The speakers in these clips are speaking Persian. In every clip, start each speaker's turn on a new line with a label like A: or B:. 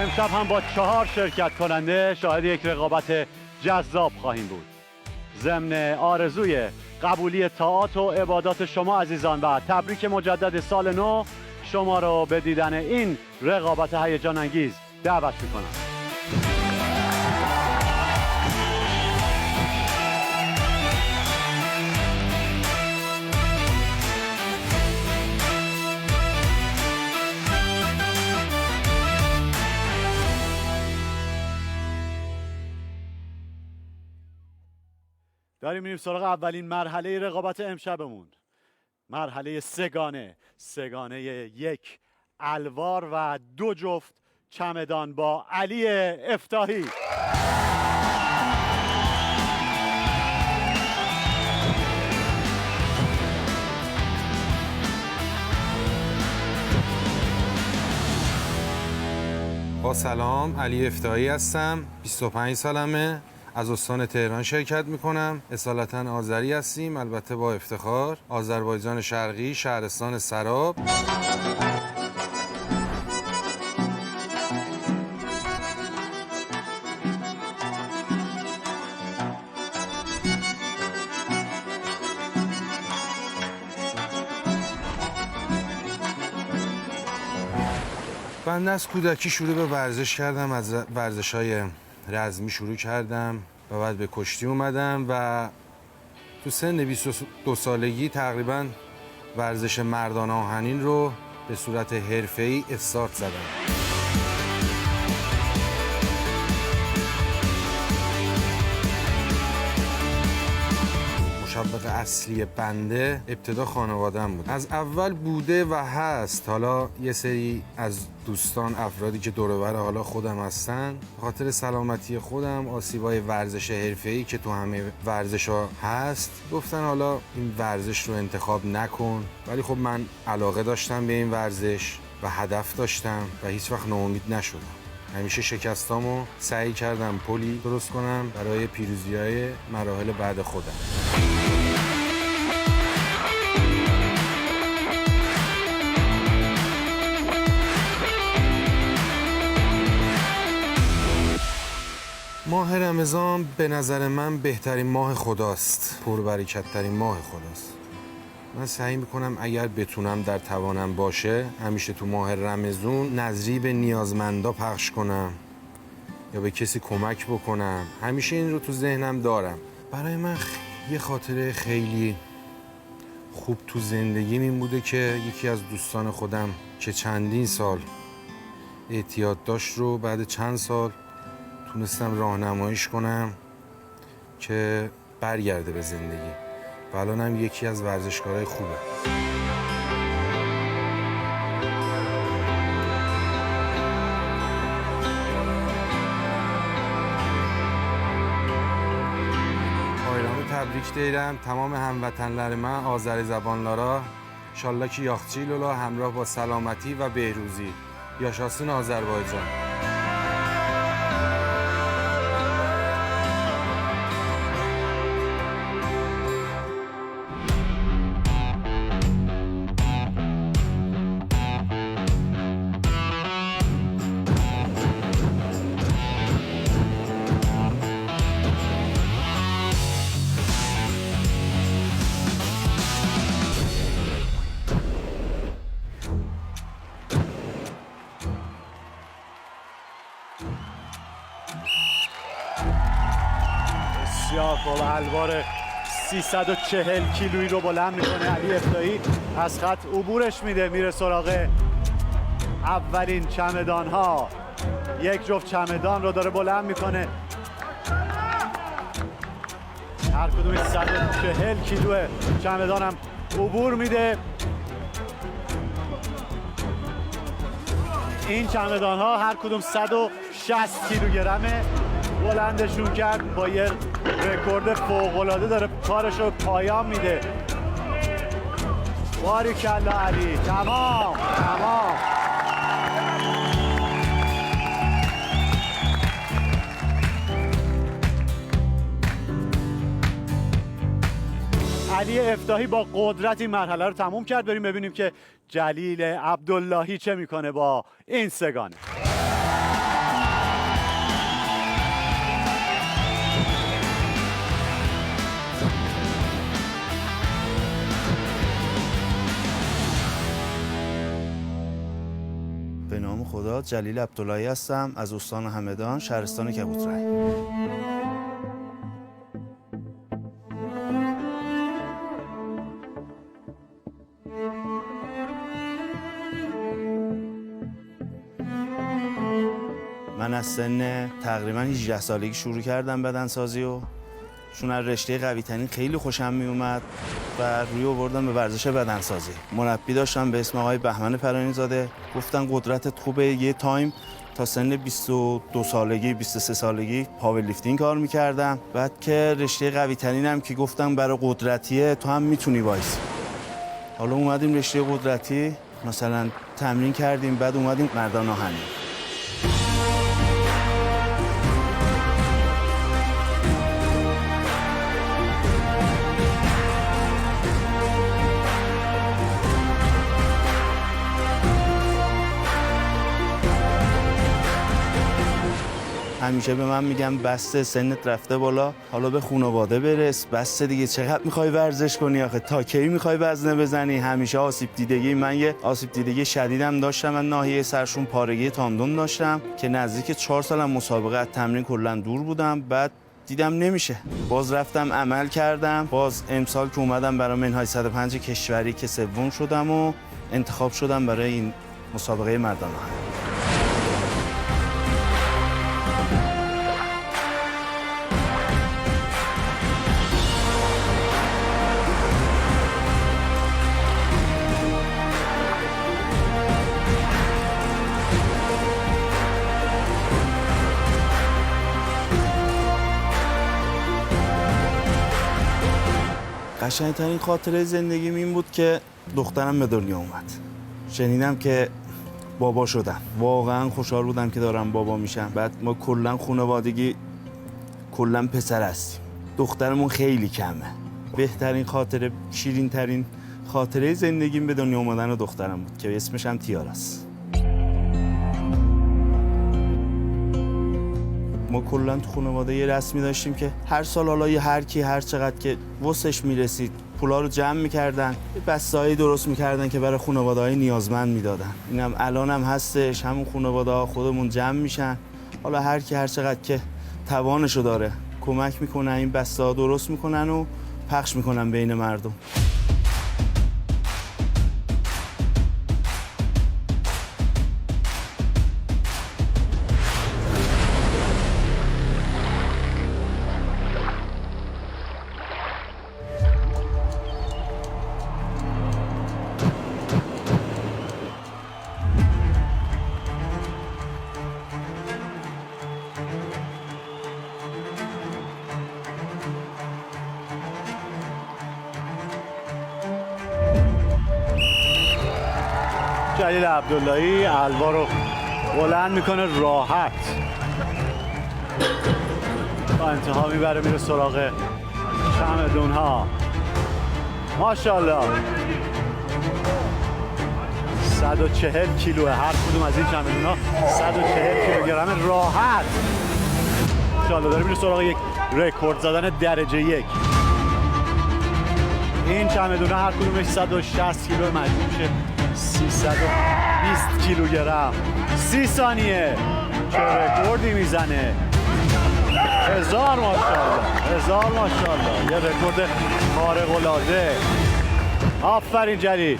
A: امشب هم با 4 شرکت کننده شاهد یک رقابت جذاب خواهیم بود. ضمن آرزوی قبولی طاعات و عبادات شما عزیزان و تبریک مجدد سال نو، شما رو به دیدن این رقابت هیجان انگیز دعوت میکنم. داریم میریم سراغ اولین مرحله رقابت امشبمون. مرحله سگانه یک الوار و 2 جفت چمدان با علی افتاحی.
B: با سلام، علی افتاحی هستم. 25 سالمه. از استان تهران شرکت میکنم. اصالتا آذری هستیم، البته با افتخار. آذربایجان شرقی، شهرستان سراب. بنده از کودکی شروع به ورزش کردم. از ورزش‌های رزمی شروع کردم و بعد به کشتی اومدم و تو سن 22 سالگی تقریبا ورزش مردان آهنین رو به صورت حرفه‌ای استارت زدم. مشوق اصلی بنده ابتدا خانواده‌ام بود. از اول بوده و هست. حالا یه سری از دوستان، افرادی که دور و بر حالا خودم هستن، به خاطر سلامتی خودم، آسیبای ورزش حرفه‌ای که تو همه ورزش‌ها هست، گفتن حالا این ورزش رو انتخاب نکن. ولی خب من علاقه داشتم به این ورزش و هدف داشتم و هیچ وقت ناامید نشدم. همیشه شکستامو سعی کردم پلی درست کنم برای پیروزی‌های مراحل بعد خودم. ماه رمضان به نظر من بهترین ماه خداست، پربرکت‌ترین ماه خداست. من سعی میکنم اگر بتونم، در توانم باشه، همیشه تو ماه رمضان نظری به نیازمندا پخش کنم یا به کسی کمک بکنم. همیشه این رو تو ذهنم دارم. برای من یه خاطره خیلی خوب تو زندگیم این بوده که یکی از دوستان خودم که چندین سال اعتیاد داشت رو بعد چند سال تونستم راهنماییش کنم که برگرده به زندگی و الان هم یکی از ورزشکارهای خوبه. پایرامı تبریک دیرم تمام هموطنlar من آذری زبانlara. انشالله که یاخچیلولا همراه با سلامتی و بهروزی. یاشاسین آذربایجان.
A: بسیار خوب. الوار 340 کیلویی رو بلند میکنه علی افتاحی، از خط عبورش میده، میره سراغ اولین چمدان ها. 1 جفت چمدان رو داره بلند میکنه. هر کدوم 140 کیلو چمدان هم عبور میده. این چمدان ها هر کدوم 160 کیلوگرمه. بلندشون کرد، با یه رکورد فوق‌العاده داره کارش رو پایان میده. باریکلا علی. تمام. علی افتاحی با قدرت این مرحله رو تموم کرد. بریم ببینیم که جلیل عبداللهی چه میکنه با این سگانه.
C: خدا جلیل عبداللهی هستم از استان همدان شهرستان کبوترنگ. من از سن تقریبا 18 سالگی شروع کردم بدنسازی و چون از رشته قوی‌تنین خیلی خوشم می اومد و روی آوردم به ورزش بدنسازی. مربی داشتم به اسم آقای بهمن پرانی زاده. گفتن قدرتت خوبه، یه تایم تا سن 22 سالگی 23 سالگی پاور لیفتینگ کار می‌کردم. بعد که رشته قوی‌تنینم که گفتم برای قدرتیه تو هم میتونی وایسی. حالا اومدیم رشته قدرتی مثلا تمرین کردیم، بعد اومدیم مردان آهنی. همیشه به من میگم بسته، سنت رفته بالا، حالا به خانواده برس، بسته دیگه، چقدر میخوای ورزش کنی آخه، تا کی میخوای وزنه بزنی؟ همیشه آسیب دیدگی، من یه آسیب دیدگی شدیدم داشتم، من ناحیه سرشون پارگی تاندون داشتم که نزدیک 4 سالم مسابقه از تمرین کلا دور بودم. بعد دیدم نمیشه، باز رفتم عمل کردم، باز امسال که اومدم برای منهای 105 کشوری که سوم شدم و انتخاب شدم برای این مسابقه مردان آهن. قشنگ‌ترین خاطره زندگیم این بود که دخترم به دنیا اومد. شنیدم که بابا شدم. واقعا خوشحال بودم که دارم بابا میشم. بعد ما کلا خانوادگی کلا پسر هستیم. دخترمون خیلی کمه. بهترین خاطره، شیرین‌ترین خاطره زندگیم به دنیا اومدن دخترم بود که اسمش هم تیاراست. ما کلا تو خانواده یه رسمی داشتیم که هر سال حالا یه هر کی هر چقدر که وسش میرسید پولا رو جمع میکردن، بسته‌ای درست میکردن که برای خانواده‌های نیازمند میدادن. اینم الانم هستش، همون خانواده‌ها خودمون جمع میشن، حالا هر کی هر چقدر که توانشو داره کمک میکنن، این بسته‌ها درست میکنن و پخش میکنن بین مردم.
A: جلیل عبداللهی الوا رو بلند میکنه راحت، تا انتها میبره میره سراغ چمدون ها. ماشاءالله 140 کیلوه هر کدوم از این چمدون ها، 140 کیلوگرم راحت. ماشاءالله داره میره سراغ یک رکورد زدن درجه 1. این چمدون ها هر کدومش 160 کیلو، مجموع میشه 320 کیلوگرم. 30 ثانیه چه رکوردی میزنه. 1000 ماشاءالله، 1000 ماشاءالله، یه رکورد خارق العاده. آفرین جلیل.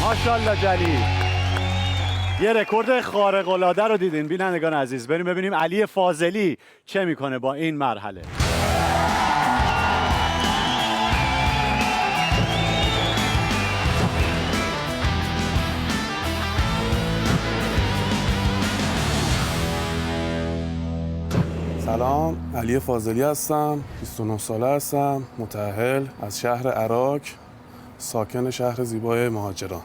A: ماشاءالله جلیل. یه رکورد خارق العاده رو دیدین بینندگان عزیز. بریم ببینیم علی فاضلی چه میکنه با این مرحله.
D: سلام، علی فاضلی هستم، 29 ساله هستم، متأهل از شهر عراق، ساکن شهر زیبای مهاجران.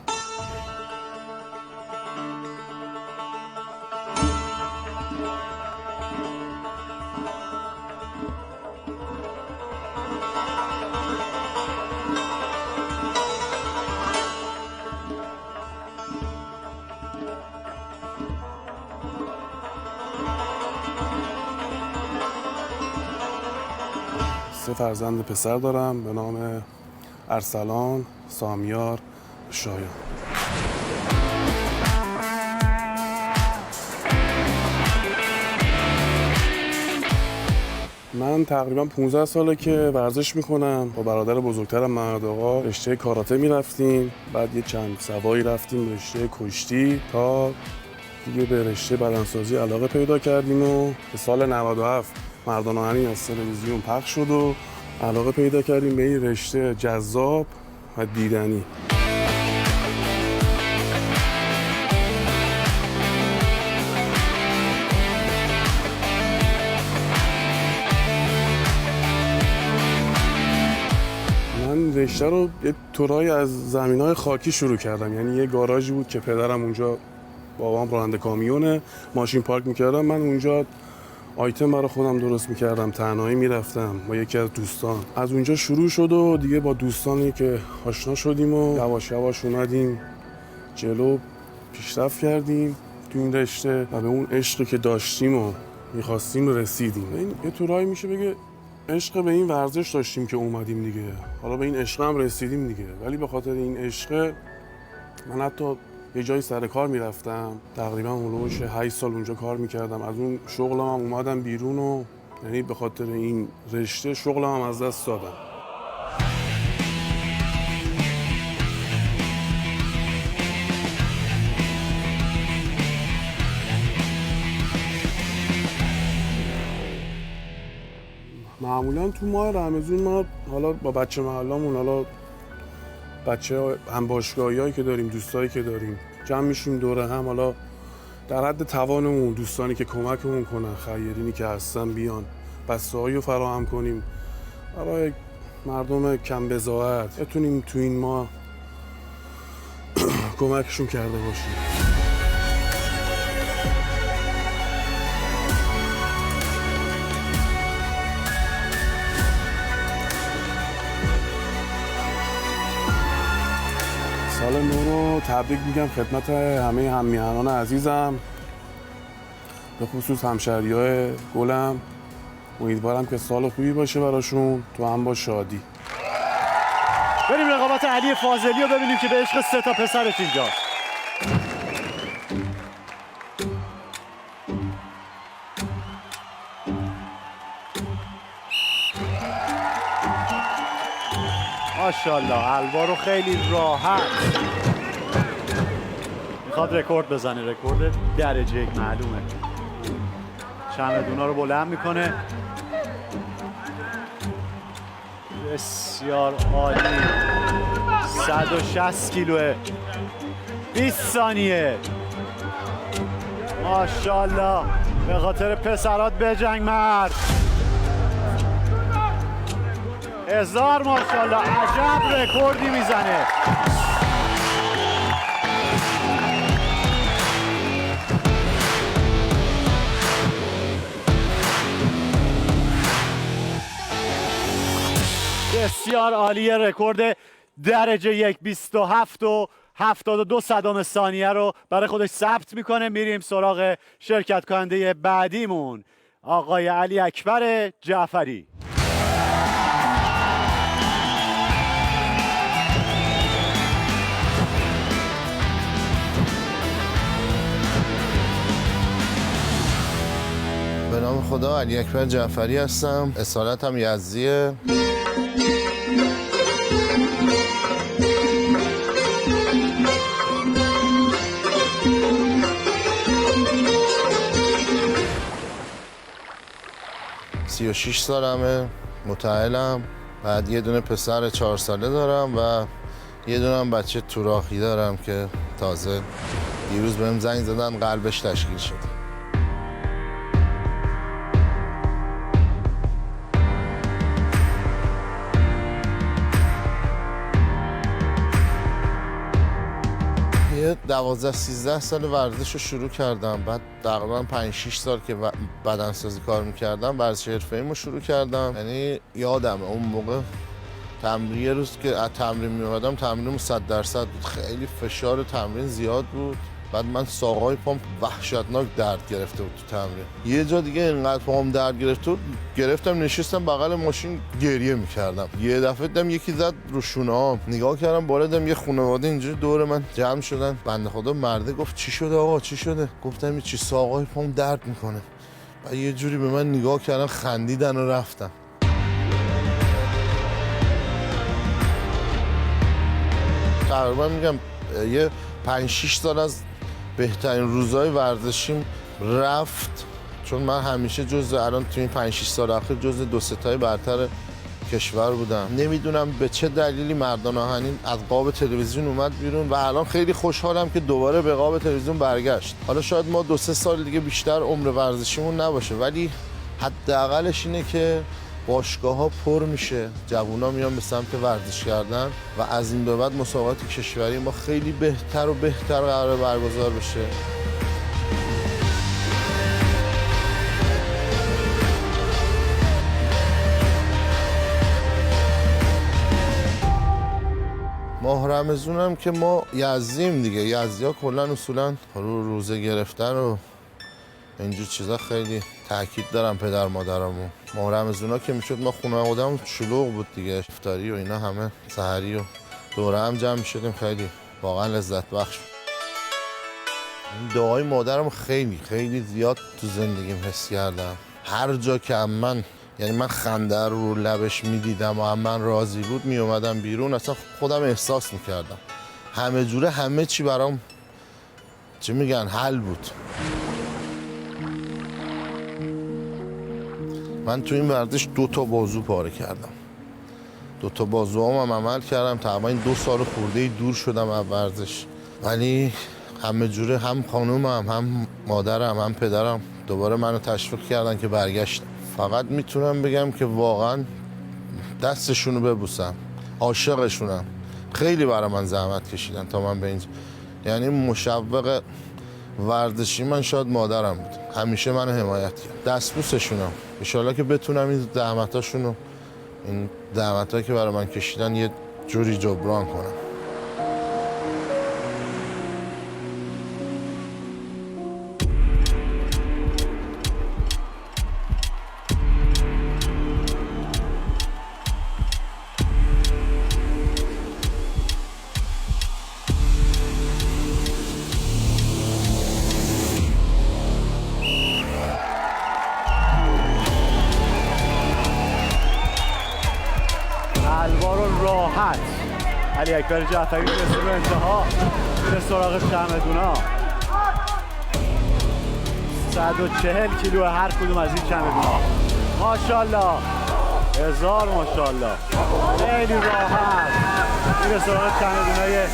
D: 3 فرزند پسر دارم به نام ارسلان، سامیار، شایان. من تقریبا 15 ساله که ورزش میکنم. با برادر بزرگترم محمد آقا رشته کاراته میرفتیم، بعد یه چند سوایی رفتیم رشته کشتی تا دیگه به رشته بدنسازی علاقه پیدا کردیم و به سال 97 مردان آهنین از تلویزیون پخش شد و علاقه پیدا کردیم به این رشته جذاب و دیدنی. من رشته رو یه طورایی از زمین‌های خاکی شروع کردم، یعنی یه گاراژی بود که پدرم اونجا، بابام راننده کامیونه، ماشین پارک میکردم، من اونجا آیتم برای خودم درست میکردم، تنهایی میرفتم با یکی از دوستان. از اونجا شروع شد و دیگه با دوستانی که آشنا شدیم و یواش یواش اومدیم جلو، پیشرفت کردیم تو این رشته و به اون عشقی که داشتیم و میخواستیم رسیدیم. این یه طورایی میشه بگه عشق به این ورزش داشتیم که اومدیم دیگه، حالا به این عشق هم رسیدیم دیگه. ولی به خاطر این عشق من حتی یه جایی سر کار میرفتم، تقریبا هلوش 8 سال اونجا کار میکردم، از اون شغلم هم اومدم بیرون و یعنی به خاطر این رشته شغلم هم از دست دادم. معمولا تو ماه رمضان ما حالا با بچه محلامون، حالا بچه هم باشگاهیایی که داریم، دوستایی که داریم، جمع میشیم دوره هم، حالا در حد توانمون دوستانی که کمکمون کنن، خیرینی که هستن بیان بسته‌هایی رو فراهم کنیم برای مردم کم بضاعت، بتونیم تو این ماه کمکشون کرده باشیم. سال نو رو تبریک میگم خدمت همه هم‌میهنان عزیزم، به خصوص همشهریای گلم. امیدوارم که سال خوبی باشه براشون، تو هم با شادی.
A: بریم رقابت علی فاضلی رو ببینیم که به عشق 3 تا پسرش اینجا. ماشاءالله الوا رو خیلی راحت میخواد رکورد بزنه، رکورد درجه 1 معلومه. چمدونا رو بلند میکنه، بسیار عالی. 160 کیلوه، 20 ثانیه. ماشاءالله به خاطر پسرات بجنگ مرد. 1000 ماشاءالله، عجب رکوردی میزنه. بسیار عالی، رکورد درجه 1 27 و 72 صدام ثانیه رو برای خودش ثبت میکنه. میریم سراغ شرکت کننده بعدیمون، آقای علی اکبر جعفری.
E: به نام خدا، علی اکبر جعفری هستم، اصالتم یزدیه. سی و 6 سالمه، متأهلم. بعد یه دونه پسر 4 ساله دارم و یه دونه هم بچه توراخی دارم که تازه دیروز بهم زنگ زدن قلبش تشکیل شد. یه 12-13 سال ورزش رو شروع کردم، بعد تقریبا 5-6 سال که بدنسازی کار میکردم ورزش حرفه‌ایمو رو شروع کردم. یعنی یادمه اون موقع روز که از تمرین میومدم تمرینم 100% بود، خیلی فشار تمرین زیاد بود بعد من ساقای پام وحشتناک درد گرفته بود تو تمرین. یه جا دیگه اینقدر پام درد گرفته بود، گرفتم نشستم بغل ماشین گریه میکردم. یه دفعه دیدم یکی زد رو شونه‌ام، نگاه کردم بالا دیدم یه خانواده اینجوری دور من جمع شدن. بنده خدا مرده گفت چی شده آقا چی شده؟ گفتم چی ساقای پام درد میکنه. و یه جوری به من نگاه کردن خندیدن و رفتم. تقریبا میگم یه 5-6 سال از بهترین روزهای ورزشیم رفت، چون من همیشه الان تو این 5-6 سال اخیر جزو 2-3 تای برتر کشور بودم. نمیدونم به چه دلیلی مردان آهنین از قاب تلویزیون اومد بیرون و الان خیلی خوشحالم که دوباره به قاب تلویزیون برگشت. حالا شاید ما 2-3 سال دیگه بیشتر عمر ورزشیمون نباشه، ولی حداقلش اینه که باشگاه‌ها پر میشه، جوونا میان به سمت ورزش کردن و از این به بعد مسابقات کشوری ما خیلی بهتر و بهتر قرار برگزار بشه. ماه رمضان هم که ما یزدیم دیگه، یزدی‌ها کلا اصولا روزه گرفتن و اینجور چیزا خیلی تاکید دارم پدر مادرامون. ماه رمضونا که میشد ما خانواده‌مون شلوغ بود دیگه، افطاری و اینا همه سحری و دوره هم جمع میشدیم، خیلی واقعا لذت بخش. این دعای مادرم خیلی خیلی زیاد تو زندگیم حس کردم. هر جا که من یعنی من خنده رو لبش میدیدم و من راضی بود میومدم بیرون، اصلا خودم احساس میکردم همه جوره همه چی برام چی میگن حل بود. من تو این ورزش 2 تا بازو پاره کردم، 2 تا بازوام هم عمل کردم. تقریبا 2 سال خورده دور شدم از ورزش، ولی همه جوره هم خانومم هم مادرم هم پدرم دوباره منو تشویق کردن که برگشتم. فقط میتونم بگم که واقعا دستشونو ببوسم، عاشقشونم. خیلی برای من زحمت کشیدن تا من به اینجا، یعنی مشوق ورزشی من شاید مادرم بود، همیشه منو حمایت کرد. دستبوسشونم، ان شاءالله که بتونم این زحمتاشونو، این زحمتایی که برای من کشیدن یه جوری جبران کنم.
A: راحت علی اکبر جعفری رسید به انتها، میره سراغ چمدونا. 140 کیلو هر کدوم از این چمدونا. ماشاءالله، هزار ماشاءالله، خیلی راحت میره سراغ چمدونای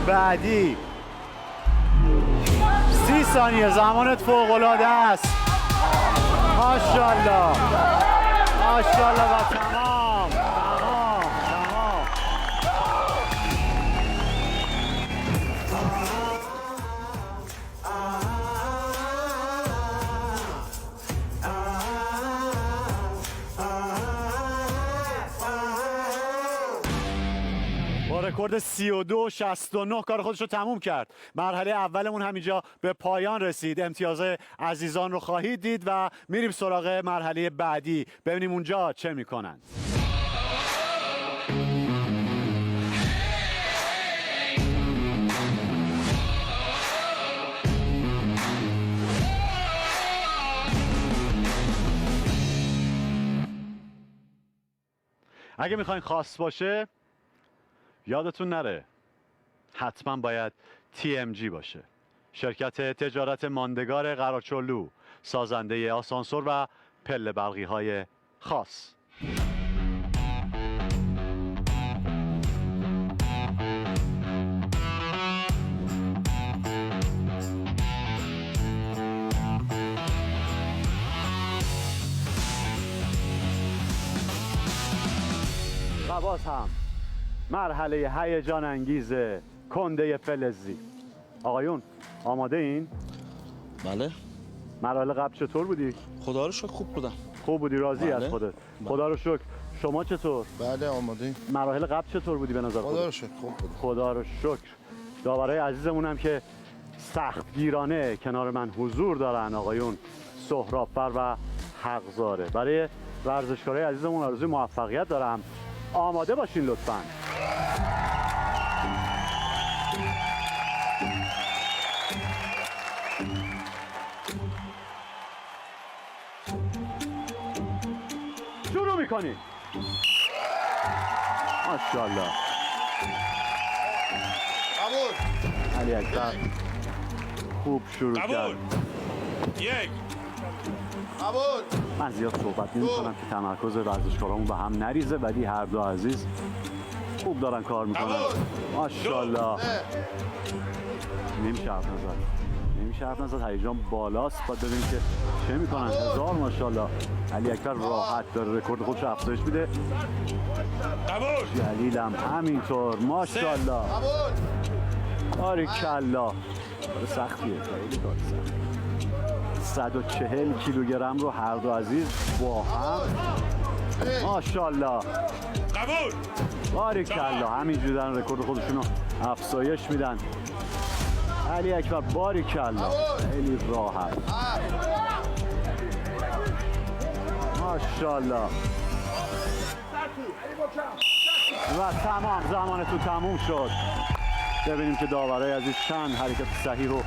A: بعدی. 30 ثانیه زمانت فوق‌العاده است. ماشاءالله ماشاءالله و تمام. رکورد 32.69 کار خودش رو تموم کرد. مرحله اولمون همینجا به پایان رسید. امتیاز عزیزان رو خواهید دید و میریم سراغ مرحله بعدی، ببینیم اونجا چه میکنن. اگه میخواین خاص باشه یادتون نره حتما باید TMG باشه، شرکت تجارت ماندگار قراچلو، سازنده آسانسور و پله برقی های خاص. و باز هم مرحله هیجان انگیز کنده فلزی. آقایون آماده این؟
C: بله.
A: مراحل قبل چطور بودی؟
C: خدا رو شکر خوب بودم.
A: خوب بودی، راضی
C: بله.
A: از خودت؟ خدا رو شکر. شما چطور؟
E: بله آماده.
A: مراحل قبل چطور بودی به نظر خودت؟
E: خدا رو شکر خوب بود.
A: خدا رو شکر. داورای عزیزمون هم که سختگیرانه کنار من حضور دارن آقایون سهرابفر و حقزاده. برای ورزشکارای عزیزمون آرزوی موفقیت دارم. آماده باشین لطفاً. شروع میکنیم. ماشاءالله.
E: قبول.
A: علی اکبر خوب شروع کرد.
F: یک.
E: قبول.
A: من زیاد صحبت نمی‌کنم که تمرکز ورزشکارامون به هم نریزه، ولی هر دو عزیز خوب دارن کار میکنن. ماشاءالله. نمیشه حرف نزد. هیجان بالاست. باید ببینیم که چه میکنن. 1000 ماشاءالله. علی اکبر راحت داره رکورد خودش افزایش میده. جلیل هم همینطور. ماشاءالله. باریکلا. کار سختیه. خیلی کار سختیه. 140 کیلوگرم رو هر دو عزیز با هم. ماشاءالله.
F: قبول.
A: باریکلا. همینجوری دارن رکورد خودشون رو افزایش میدن. علی اکبر باریکلا. خیلی راحت. ماشاءالله. و تمام. زمانتون تموم شد. ببینیم که داورای عزیز چند حرکت صحیح رو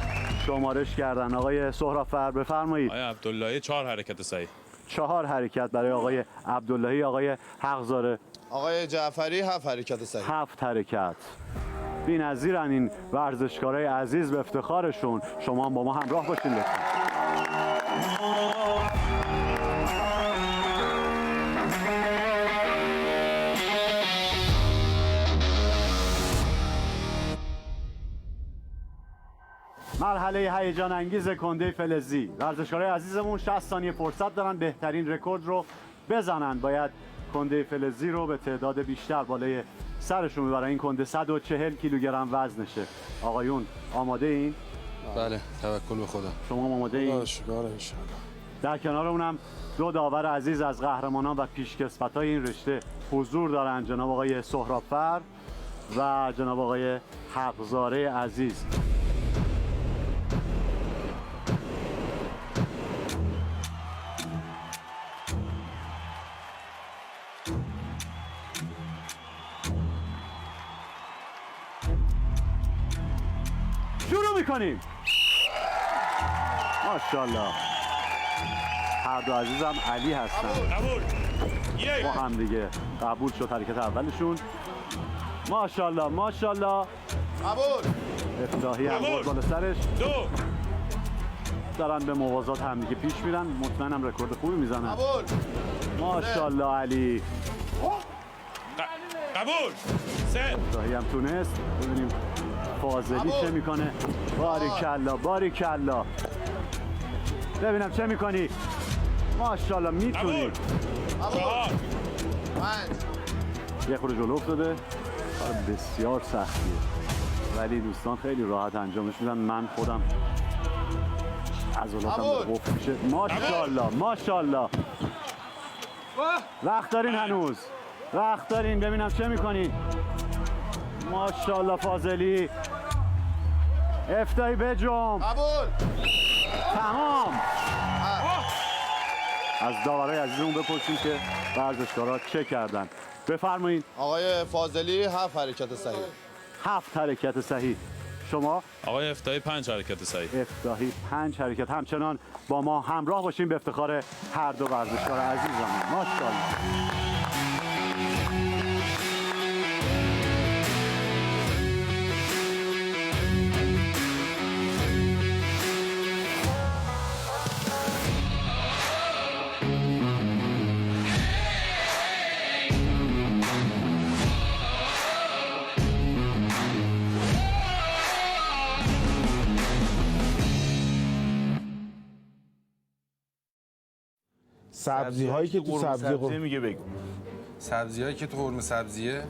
A: شمارش کردن. آقای سهرابفر بفرمایید.
F: آقای عبداللهی 4 حرکت صحیح.
A: 4 حرکت برای آقای عبداللهی. آقای حقزاده
E: آقای جعفری 7 حرکت صحیح.
A: 7 حرکت. بی‌نظیرن این ورزشکارای عزیز، به افتخارشون. شما هم با ما همراه باشین لطفاً. مرحله هیجان انگیز کنده فلزی. ورزشکارای عزیزمون 60 ثانیه فرصت دارن بهترین رکورد رو بزنن. باید کنده فلزی رو به تعداد بیشتر بالای سرشون ببرن. این کنده 140 کیلوگرم وزنشه. آقایون آماده این؟
B: بله، توکل به خدا.
A: شما آماده این؟
D: شکار انشالله.
A: در کنار اونم 2 داور عزیز از قهرمانان و پیشکسوتای این رشته حضور دارن. جناب آقای سهرابفر و جناب آقای حقزاده عزیز. شروع میکنیم. ماشاءالله. هر دو عزیزم علی هستن.
F: قبول. یک.
A: با هم دیگه قبول شد حرکت اولشون. ماشاءالله. ماشاءالله.
E: قبول.
A: افتاحی هم
F: قبول.
A: بود بالا سرش.
F: 2.
A: دارن به موازات هم دیگه پیش میرن. مطمئنم رکورد خوبی میزنن.
E: قبول.
A: ماشاءالله علی.
F: قبول. 3.
A: افتاحی هم تونست. ببینیم فاضلی
E: قبول.
A: چه میکنه. باریکلا. باریکلا. ببینم چه میکنی. ماشاءالله میتونی.
F: قبول. 4.
E: 5.
A: یه خورده جلو افتاده. کار بسیار سختیه، ولی دوستان خیلی راحت انجامش میدن. من خودم عضلاتم
E: قبول.
A: قفل میشه. ماشاءالله. ماشاءالله. وقت دارین هنوز. وقت دارین. ببینم چه میکنین. ماشاءالله فاضلی. افتایی بجم.
E: قبول.
A: تمام. از داورای عزیزمون بپرسیم که ورزشکارا چه کردن. بفرمایید.
E: آقای فاضلی 7 حرکت صحیح.
A: 7 حرکت صحیح. شما
F: آقای افتایی 5 حرکت صحیح.
A: افتاحی 5 حرکت. همچنان با ما همراه باشیم به افتخار هر دو ورزشکار عزیزمون. ماشاءالله.
G: سبزی هایی که تو سبزی
C: میگه بگو.
B: سبزی‌هایی که تو قرمه سبزیه،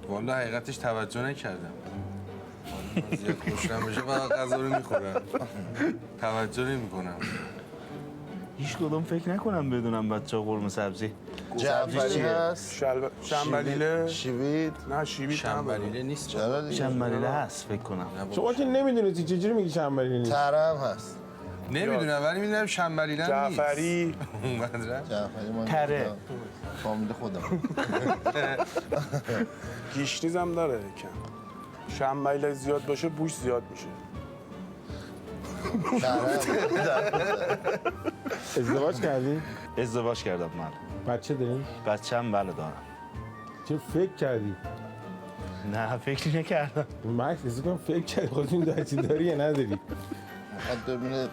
B: والا حقیقتش توجه نکردم. زیاد خوشم بشه فقط غذا رو میخورم. توجه نمی‌کنم.
C: هیچ کدوم فکر نکنم بدونم بچه‌ها قرمه سبزی
E: جعفری هست،
D: شنبلیله
E: شیوید.
D: نه شیبی
B: شنبلیله نیست.
E: چرا دیگه؟
C: شنبلیله هست فکر کنم.
G: شما که نمیدونید چجوری میگی شنبلیله نیست؟
E: ترم هست.
B: نمیدونم ولی میدونم شنبلیله نیست.
D: جعفری
E: جعفری ما
C: تره.
E: فامیل خودم.
D: گیشنیز هم داره کم. شنبلیله زیاد باشه بوش زیاد میشه.
E: ترم.
G: ازدواج کردی؟
C: ازدواج کردم من.
G: بچه داری؟
C: بچه‌م بله دارم.
G: چه فکر کردی؟
C: نه فکر نکردم.
G: مکس از کنم فکر کردی خودت این بچه داری یا نداری؟
E: حد ببینه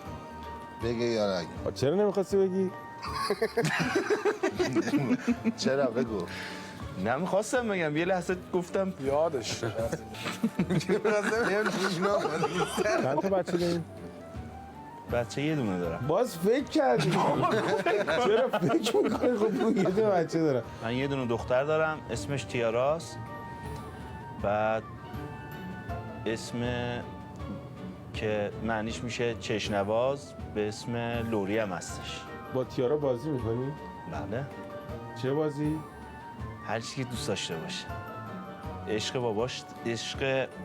E: بگه یا نگه.
G: چرا نمیخواستی بگی؟
E: چرا بگو.
C: نمیخواستم بگم یه لحظه گفتم
D: یادش
G: چند تا بچه داری؟
C: بچه یه دونه دارم.
G: باز فکر کردی چرا فکر میکنی خب یه دونه بچه دارم.
C: من یه دونه دختر دارم اسمش تیاراست. بعد اسم که معنیش میشه چشنواز به اسم لوری هم هستش.
G: با تیارا بازی میکنی؟
C: بله.
G: چه بازی؟
C: هر چی که دوست داشته باشه. عشق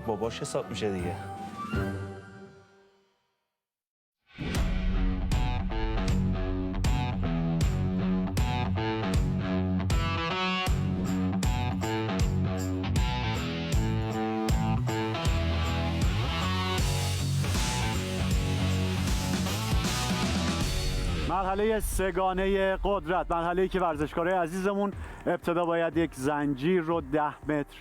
C: باباش حساب میشه دیگه.
A: مرحله سگانه قدرت، مرحله‌ای که ورزشکارای عزیزمون ابتدا باید یک زنجیر رو 10 متر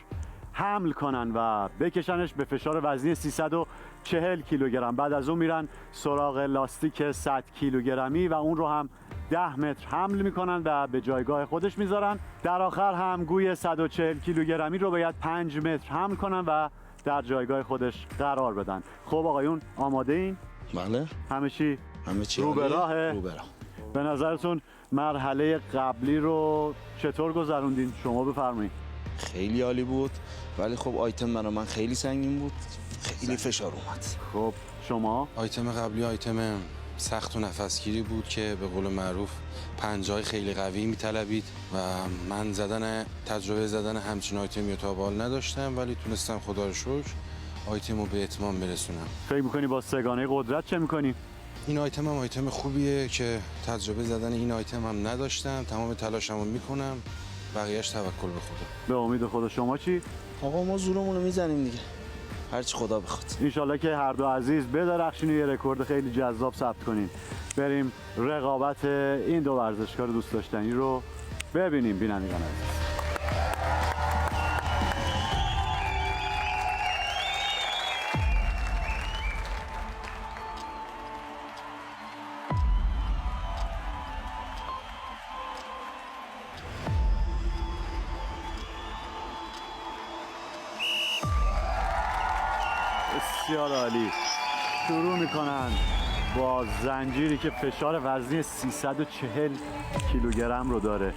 A: حمل کنن و بکشنش به فشار وزنی 340 کیلوگرم. بعد از اون میرن سراغ لاستیک 100 کیلوگرمی و اون رو هم 10 متر حمل میکنن و به جایگاه خودش میذارن. در آخر هم گوی 140 کیلوگرمی رو باید 5 متر حمل کنن و در جایگاه خودش قرار بدن. خب آقایون آماده این؟
C: بله.
A: همه چی رو به راهه؟
C: رو به راه.
A: به نظرتون مرحله قبلی رو چطور گذروندین؟ شما بفرمایید.
H: خیلی عالی بود ولی خب آیتم برای من خیلی سنگین بود، خیلی فشار اومد.
A: خب شما؟
B: آیتم قبلی آیتم سخت و نفسگیری بود که به قول معروف پنجه‌های خیلی قوی میطلبید و من تجربه زدن همچین آیتمی رو تا به حال نداشتم ولی تونستم خدا رو شکر آیتم رو به اتمام برسونم.
A: فکر میکنی با سگانه قدرت چه میکنی؟
B: این آیتم هم آیتم خوبیه که تجربه زدن این آیتم هم نداشتم، تمام تلاشمو میکنم، بقیهش توکل به خدا.
A: به امید خدا. شما چی؟
H: آقا ما زورمون رو میزنیم دیگه، هرچی خدا بخواد.
A: انشالله که هر دو عزیز بدرخشین و یه رکورد خیلی جذاب ثبت کنین. بریم رقابت این دو ورزشکار دوست داشتنی رو ببینیم. بینندگان عزیز، بسیار عالی. شروع میکنن با زنجیری که فشار وزنی 340 کیلوگرم رو داره.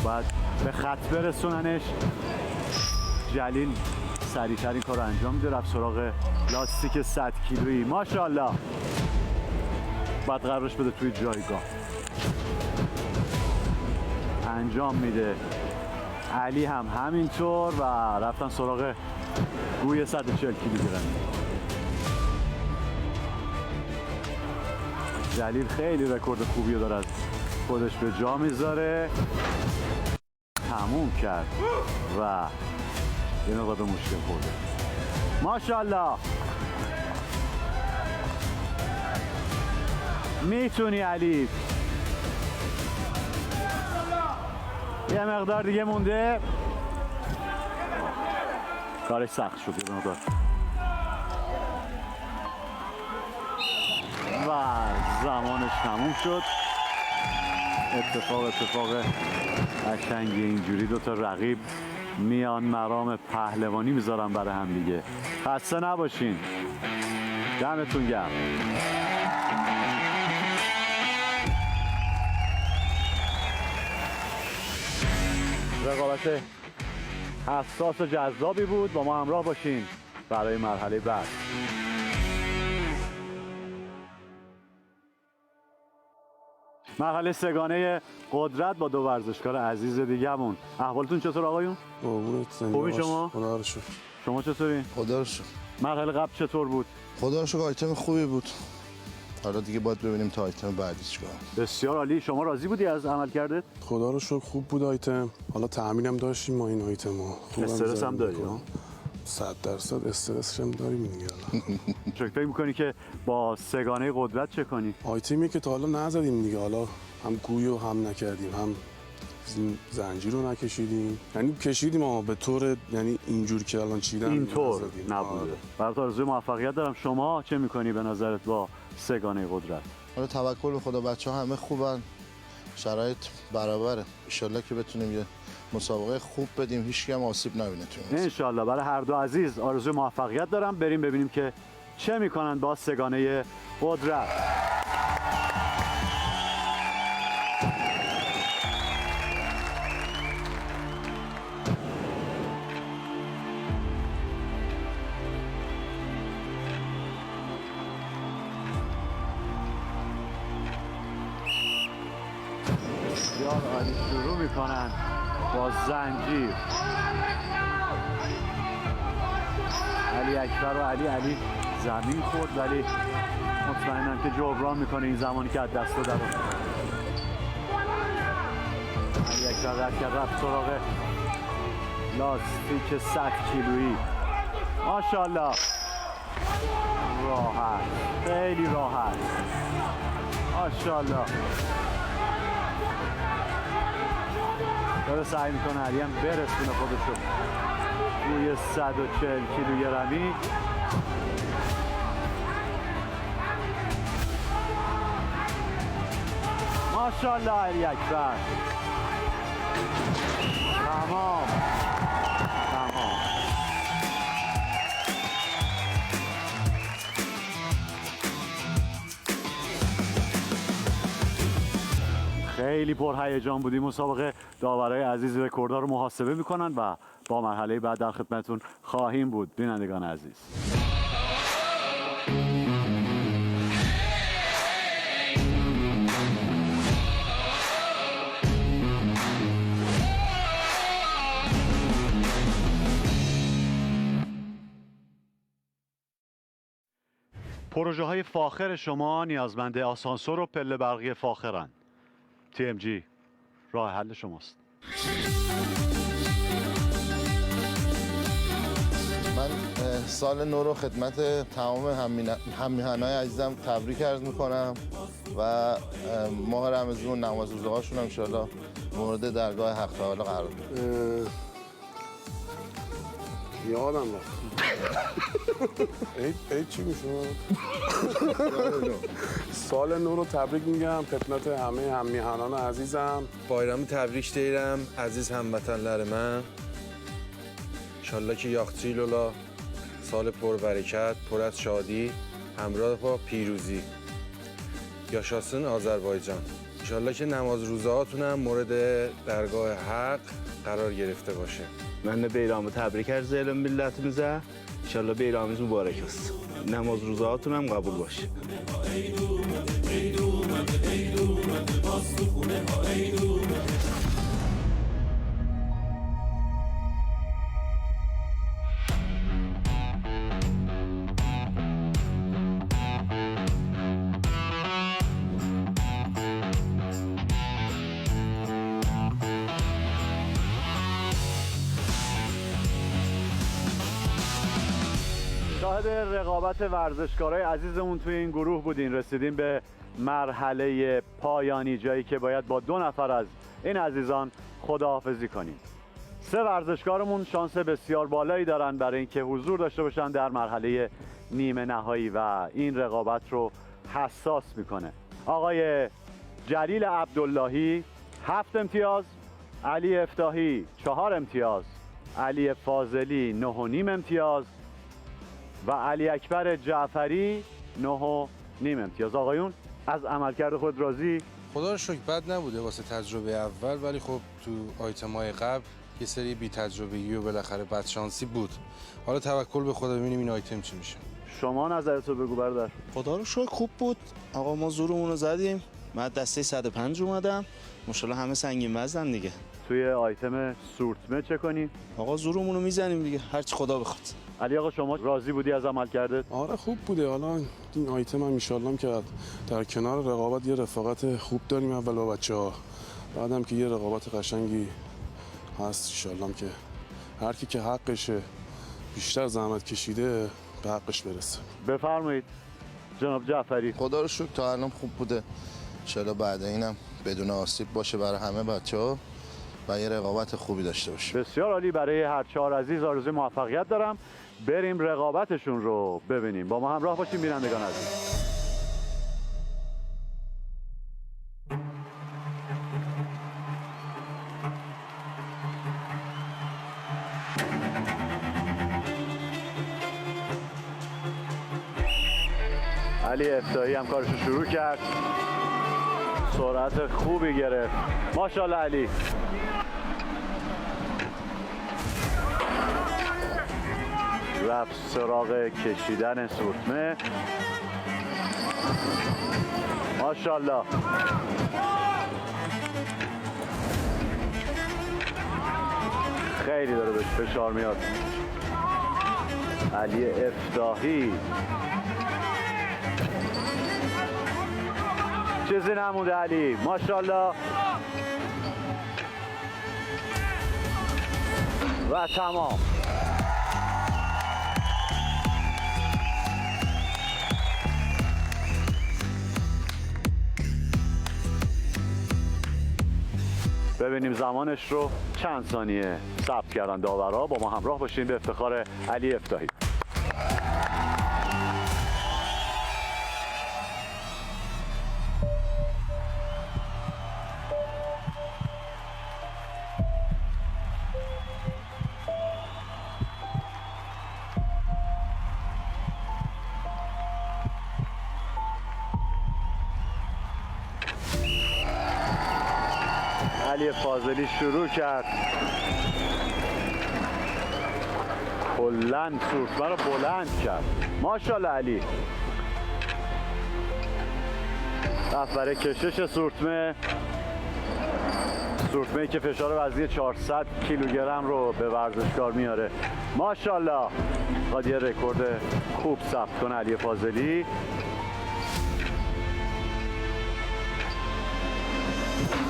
A: بعد به خط برسوننش. جلیل سریعتر این کار رو انجام میده، رفت سراغ لاستیک 100 کیلویی. ماشاءالله. بعد قرارش بده توی جایگاه. انجام میده. علی هم همینطور و رفتن سراغ گوی 140 کیلوگرمی. جلیل خیلی رکورد خوبی رو داره از خودش به جا میذاره. تموم کرد و یه مقدار به مشکل خورده. ماشاءالله. میتونی علی. یه مقدار دیگه مونده. کارش سخت شد یه مقدار. و زمانش تموم شد. اتفاق قشنگی. اینجوری دوتا رقیب میان مرام پهلوانی میذارن برای هم دیگه. خسته نباشین. دمتون گرم. رقابت حساس و جذابی بود. با ما همراه باشین برای مرحله بعد. مرحله سگانه قدرت با دو ورزشکار عزیز دیگه‌مون. احوالتون چطور آقایون؟
D: قربونت زنده
A: خوبی
D: باش.
A: شما؟
D: خدا رو شکر.
A: شما چطورین؟
E: خدا رو شکر.
A: مرحله قبل چطور بود؟
E: خدا رو شکر آیتم خوبی بود. حالا دیگه باید ببینیم تا آیتم بعدی چیکار.
A: بسیار عالی. شما راضی بودی از عملکردت؟
D: خدا رو شکر خوب بود آیتم. حالا تأمینم داشتیم ما این آیتمو.
A: استرس هم داری ها؟
D: 100% استرس هم داریم دیگه.
A: فکر می‌کنی که با سگانه قدرت چه کنی؟
D: آیتمی که تا حالا نزدیم دیگه، حالا هم گویو هم نکردیم، هم زنجیر رو نکشیدیم، یعنی کشیدیم اما به طور یعنی اینجور که الان چیدن
A: اینطور
D: نزدیم.
A: نبوده. برات آرزوی موفقیت دارم. شما چه می‌کنی به نظرت با سگانه قدرت؟
E: حالا توکل به خدا، بچه‌ها همه خوبن، شرایط برابره. ان که بتونیم یه مسابقه خوب بدیم، هیچ کی هم آسیب نبینه تو این.
A: انشالله. برای هر دو عزیز آرزوی موفقیت دارم. بریم ببینیم که چه میکنن با سگانه قدرت. بسیار عالی. شروع میکنن با زنجیر. علی اکبر و علی زمین خورد، ولی مطمئنم که جبران میکنه این زمانی که از دست دادن. علی اکبر رفت سراغ لاستیک 100 کیلویی. ماشاءالله. راحت، خیلی راحت. ماشاءالله. داره سعی میکنه علی هم برسونه خودشو روی 140 کیلوی رمی. ماشاءالله علی اکبر. تمام. خیلی پرهیجان بودیم مسابقه. داورای عزیز رکوردها رو محاسبه میکنن و با مرحله بعد در خدمتتون خواهیم بود. بینندگان عزیز، پروژه های فاخر شما نیازمند آسانسور و پله برقی فاخرن. TMG راه حل شماست.
E: من سال نو رو خدمت تمام هم‌میهن‌های عزیزم تبریک عرض میکنم و ماه رمضان نماز روزهاشون هم انشالله مورد درگاه حق تعالی قرار بده.
D: یادم رفت. عید چی میشه؟ سال نو رو تبریک میگم خدمت همه هم‌میهنان عزیزم.
B: bayramı təbrik deyirəm əziz həmvətənlərimə. İnşallah ki yaxçı ola, سال پربرکت، پر از شادی، همراه با پیروزی. یاشاسın آذربایجان. انشالله که نماز روزهاتون هم مورد درگاه حق قرار گرفته باشه.
C: Ben de bayramı təbrik arz edirəm millətimizə. İnşallah bayramımız mübarək olsun. Namaz ruzatun هم قبول باشه.
A: شاهد رقابت ورزشکارای عزیزمون توی این گروه بودین. رسیدیم به مرحله پایانی، جایی که باید با 2 نفر از این عزیزان خداحافظی کنیم. 3 ورزشکارمون شانس بسیار بالایی دارن برای اینکه حضور داشته باشن در مرحله نیمه نهایی و این رقابت رو حساس میکنه. آقای جلیل عبداللهی 7 امتیاز، علی افتاحی 4 امتیاز، علی فاضلی 9.5 امتیاز و علی اکبر جعفری 9.5 امتیاز. آقایون از عملکرد خود راضی؟
B: خدا رو شکر بد نبوده واسه تجربه اول، ولی خب تو آیتم‌های قبل یه سری بی تجربگی و بالاخره بدشانسی بود. حالا توکل به خدا ببینیم این آیتم چی میشه.
A: شما نظرتو بگو برادر.
C: خدا رو شکر خوب بود. آقا ما زورمون رو زدیم.
H: من دسته 105 اومدم. ماشاءالله همه سنگین وزنن دیگه.
A: توی آیتم سورتمه چه کنیم؟
H: آقا زورمون رو میزنیم دیگه، هرچی خدا بخواد.
A: علی آقا شما راضی بودی از عمل کرده؟
D: آره خوب بوده. حالا این آیتم هم ایشالله که در کنار رقابت یه رفاقت خوب داریم اول با بچه‌ها، بعدم که یه رقابت قشنگی هست ایشالله که هر کی که حقشه بیشتر زحمت کشیده به حقش برسه.
A: بفرمایید جناب جعفری.
E: خدا رو شکر تا الان خوب بوده. انشالله بعد اینم بدون آسیب باشه برای همه بچه‌ها و یه رقابت خوبی داشته باشه.
A: بسیار عالی. برای هر 4 عزیز آرزوی موفقیت دارم. بریم رقابتشون رو ببینیم. با ما همراه باشیم بینندگان عزیز. علی افتاحی هم کارشو شروع کرد. سرعت خوبی گرفت. ماشاءالله علی. رفت سراغ کشیدن سورتمه. ماشاءالله. خیلی داره بهش فشار میاد. علی افتاحی چیزی نمونده. علی ماشاءالله. و تمام. ببینیم زمانش رو چند ثانیه ثبت کردن داورا. با ما همراه باشین به افتخار علی افتاحی. علی فاضلی شروع کرد. کلاً سورتمه رو بلند کرد. ماشاءالله علی. رفت برای کشش سورتمه. سورتمه‌ای که فشار وزنی 400 کیلوگرم رو به ورزشکار میاره. ماشاءالله. باید یه رکورد خوب ثبت کنه علی فاضلی.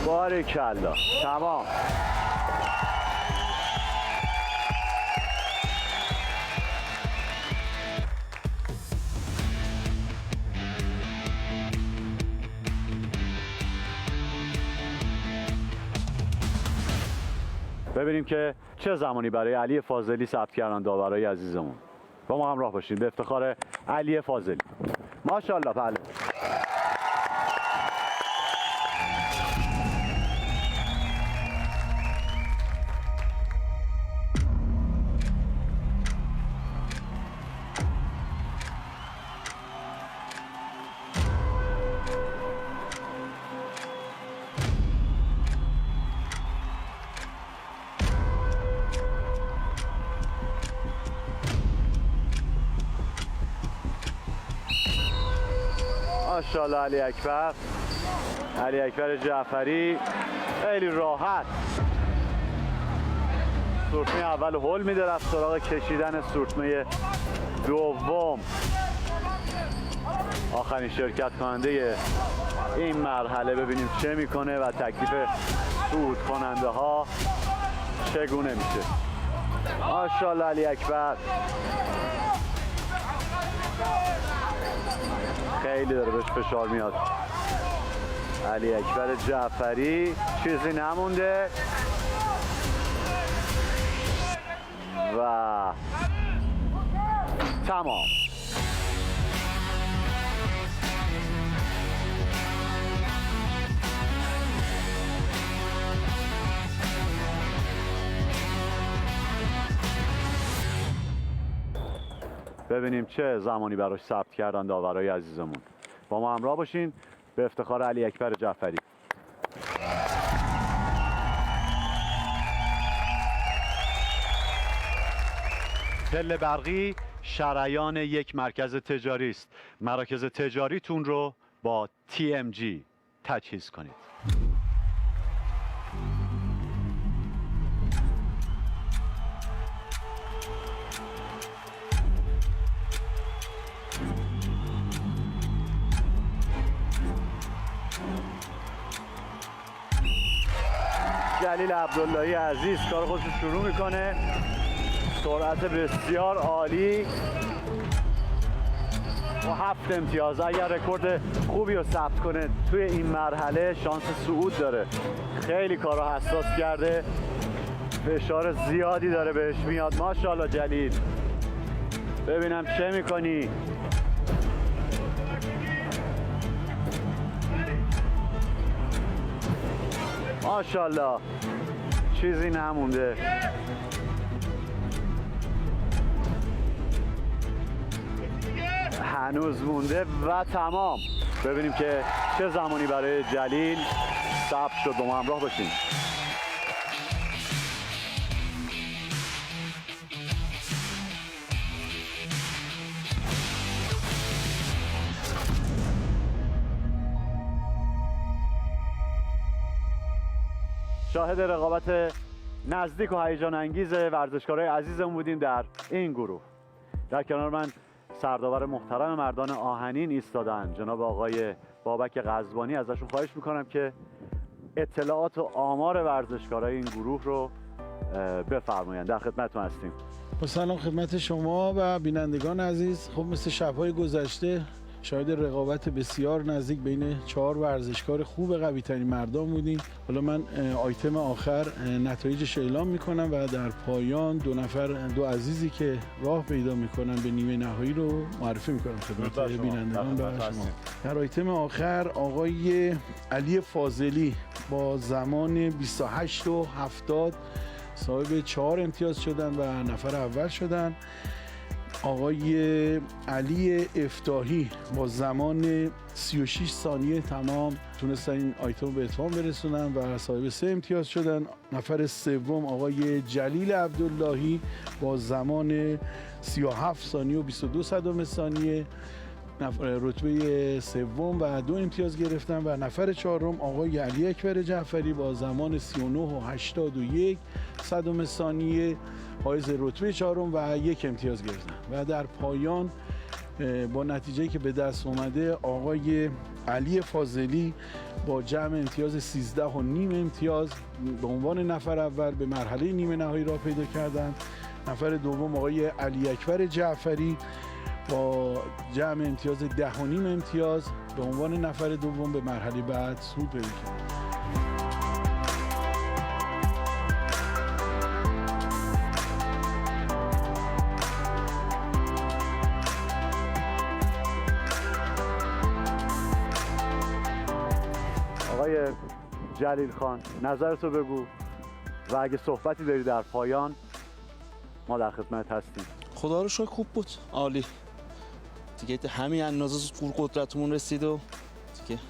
A: باریکلا. تمام. ببینیم که چه زمانی برای علی فاضلی ثبت کردن داورای عزیزمون. با ما همراه باشین به افتخار علی فاضلی. ماشاءالله. بله. ماشاءالله علی اکبر. علی اکبر جعفری خیلی راحت سورتمه اول هول میده، رفت سراغ کشیدن سورتمه دوم. آخرین شرکت کننده این مرحله. ببینیم چه میکنه و تکلیف صعود کننده ها چگونه میشه. ماشاءالله علی اکبر. خیلی داره بهش فشار میاد. علی اکبر جعفری چیزی نمونده و تمام. ببینیم چه زمانی براش ثبت کردن داورای عزیزمون. با ما همراه باشین به افتخار علی اکبر جعفری. تل برقی شریان یک مرکز تجاری است. مراکز تجاریتون رو با TMG تجهیز کنید. جلیل عبداللهی عزیز کار خودش رو شروع میکنه. سرعت بسیار عالی و 7 امتیاز. اگر رکورد خوبی رو ثبت کنه توی این مرحله شانس صعود داره. خیلی کارو حساس کرده، فشار زیادی داره بهش میاد. ماشاءالله جلیل، ببینم چه میکنی. ماشاءالله چیزی نمونده. هنوز مونده و تمام. ببینیم که چه زمانی برای جلیل ثبت شد. با ما همراه باشیم. شاهد رقابت نزدیک و هیجان انگیز ورزشکارای عزیزمون بودیم در این گروه. در کنار من سرداور محترم مردان آهنین ایستادن، جناب آقای بابک قزوانی. ازشون خواهش میکنم که اطلاعات و آمار ورزشکارای این گروه رو بفرمایند. در خدمتتون هستیم.
I: با سلام خدمت شما و بینندگان عزیز. خب مثل شب‌های گذشته شاهد رقابت بسیار نزدیک بین 4 ورزشکار خوب قوی ترین مردان بودیم. حالا من آیتم آخر نتایجش اعلام میکنم و در پایان دو عزیزی که راه پیدا میکنن به نیمه نهایی رو معرفی میکنم خدمت بینندگان و شما. در آیتم آخر آقای علی فاضلی با زمان 28 و 70 صاحب 4 امتیاز شدن و نفر اول شدن. آقای علی افتاحی با زمان 36 ثانیه تمام تونستن این آیتم رو به اتمام برسونن و صاحب 3 امتیاز شدن. نفر سوم آقای جلیل عبداللهی با زمان 37 ثانیه و 22 صدم ثانیه رتبه سوم و 2 امتیاز گرفتن و نفر چهارم آقای علی اکبر جعفری با زمان 39 و 81 صدم ثانیه حائز رتبه چهارم و 1 امتیاز گرفتن. و در پایان با نتیجه‌ای که به دست اومده آقای علی فاضلی با جمع امتیاز 13 و نیم امتیاز به عنوان نفر اول به مرحله نیمه نهایی راه پیدا کردند. نفر دوم آقای علی اکبر جعفری با جمع امتیاز 10 و نیم امتیاز به عنوان نفر دوم به مرحله بعد صعود پیدا کردند.
A: آقای جلیل خان نظرتو بگو و اگه صحبتی داری در پایان ما در خدمت هستیم.
H: خدا رو شکر خوب بود، عالی دیگه. همین اندازه قدرتمون رسید و دیگه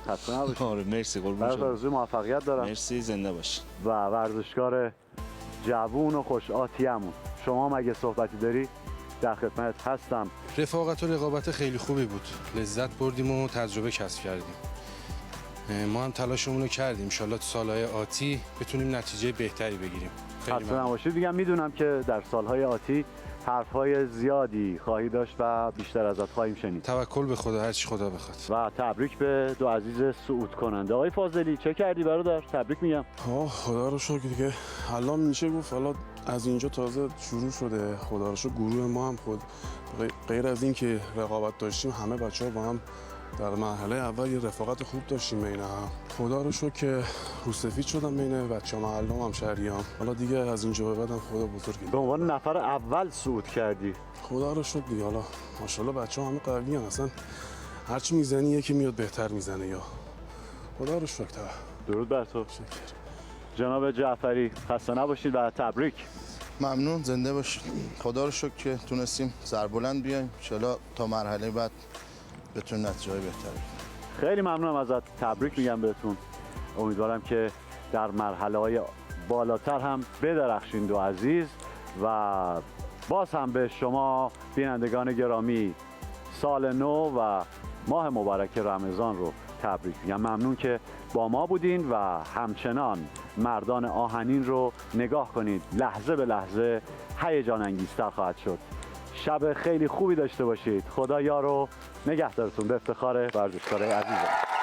A: خسته نباشید.
H: آره مرسی قربون
A: برات
H: شما.
A: آرزوی موفقیت دارم.
H: مرسی، زنده باشید.
A: و ورزشکار جوون و خوش آتیه‌مون، شما هم اگه صحبتی داری در خدمت هستم.
B: رفاقت و رقابت خیلی خوبی بود. لذت بردیم و تجربه کسب کردیم. ما هم تلاشمون رو کردیم. انشالله تو سالهای آتی بتونیم نتیجه بهتری بگیریم. خیلی
A: خسته
B: ممنون.
A: نباشید. دیگه میدونم که در سالهای آتی حرفهای زیادی خواهی داشت و بیشتر ازت خواهیم شنید.
B: توکل به خدا، هر چی خدا بخواد.
A: و تبریک به 2 عزیز صعود کننده. آقای فاضلی چه کردی برادر؟ تبریک میگم.
D: خدا رو شکر دیگه الان میشه گفت حالا از اینجا تازه شروع شده. خدا رو شکر گروه ما هم خود غیر از این که رقابت داشتیم همه بچه‌ها با هم در مرحله اول یه رفاقت خوب داشتیم بین هم. خدا رو شکر که روسفید شدم بین بچه‌ها محلم هم شهریام. حالا دیگه از اینجا به بعدم خدا بزرگه.
A: به عنوان نفر اول صعود کردی.
D: خدا رو شکر دیگه. حالا ماشاءالله بچه‌ها همه قوی ان، اصلا هرچی میزنی یکی میاد بهتر میزنه. یا خدا رو شکر.
A: درود بر تو.
D: شکر.
A: جناب جعفری خسته نباشید و تبریک.
E: ممنون، زنده باشید. خدا رو شکر که تونستیم سربلند بیایم. ان شاءالله تا مرحله بعد بتونیم نتیجه بهتری.
A: خیلی ممنونم ازت. تبریک میگم بهتون. امیدوارم که در مرحله‌های بالاتر هم بدرخشین 2 عزیز. و باز هم به شما بینندگان گرامی سال نو و ماه مبارک رمضان رو تبریک میگم. ممنون که با ما بودین و همچنان مردان آهنین رو نگاه کنید. لحظه به لحظه هیجان انگیزتر خواهد شد. شب خیلی خوبی داشته باشید. خدا یار و نگهدارتون. به افتخار ورزشکارای عزیزم.